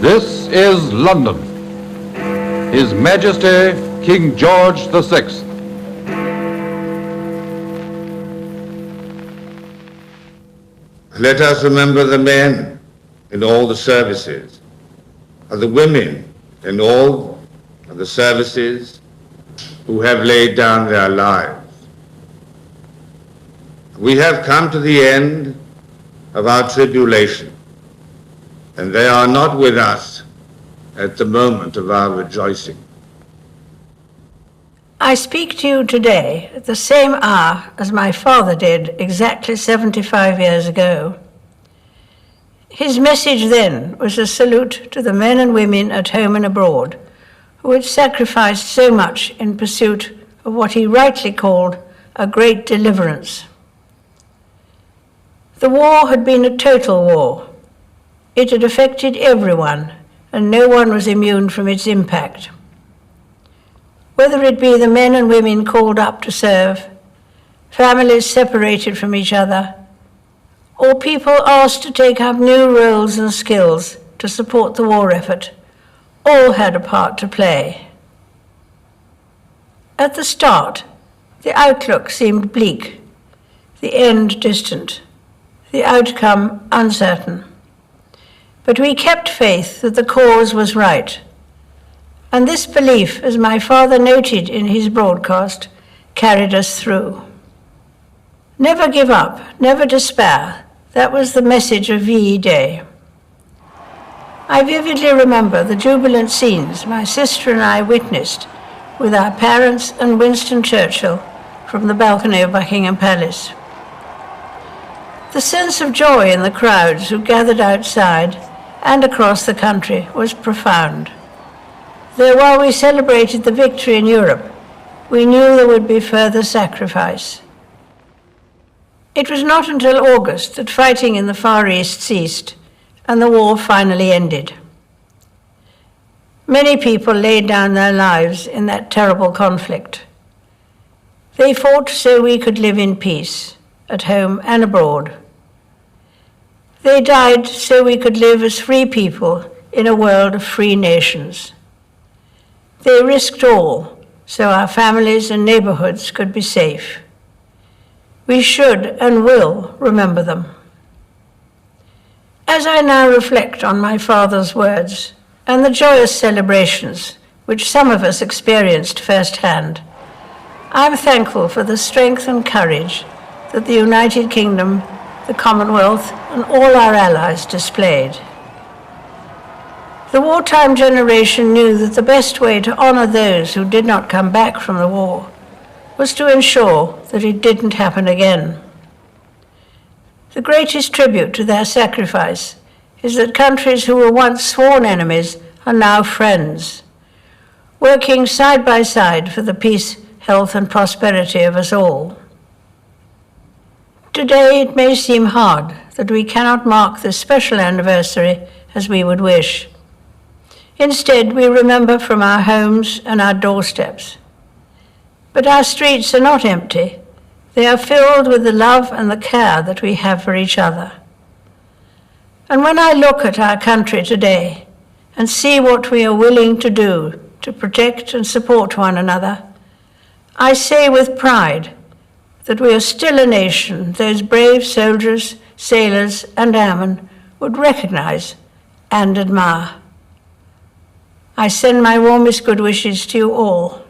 This is London. His Majesty King George VI. Let us remember the men in all the services, and the women in all of the services who have laid down their lives. We have come to the end of our tribulation, and they are not with us at the moment of our rejoicing. I speak to you today at the same hour as my father did exactly 75 years ago. His message then was a salute to the men and women at home and abroad who had sacrificed so much in pursuit of what he rightly called a great deliverance. The war had been a total war. It had affected everyone, and no one was immune from its impact. Whether it be the men and women called up to serve, families separated from each other, or people asked to take up new roles and skills to support the war effort, all had a part to play. At the start, the outlook seemed bleak, the end distant, the outcome uncertain. But we kept faith that the cause was right. And this belief, as my father noted in his broadcast, carried us through. Never give up, never despair. That was the message of VE Day. I vividly remember the jubilant scenes my sister and I witnessed with our parents and Winston Churchill from the balcony of Buckingham Palace. The sense of joy in the crowds who gathered outside and across the country was profound. Though while we celebrated the victory in Europe, we knew there would be further sacrifice. It was not until August that fighting in the Far East ceased and the war finally ended. Many people laid down their lives in that terrible conflict. They fought so we could live in peace, at home and abroad. They died so we could live as free people in a world of free nations. They risked all so our families and neighborhoods could be safe. We should and will remember them. As I now reflect on my father's words and the joyous celebrations which some of us experienced firsthand, I'm thankful for the strength and courage that the United Kingdom, the Commonwealth, and all our allies displayed. The wartime generation knew that the best way to honor those who did not come back from the war was to ensure that it didn't happen again. The greatest tribute to their sacrifice is that countries who were once sworn enemies are now friends, working side by side for the peace, health, and prosperity of us all. Today it may seem hard that we cannot mark this special anniversary as we would wish. Instead, we remember from our homes and our doorsteps. But our streets are not empty. They are filled with the love and the care that we have for each other. And when I look at our country today and see what we are willing to do to protect and support one another, I say with pride that we are still a nation those brave soldiers, sailors, and airmen would recognize and admire. I send my warmest good wishes to you all.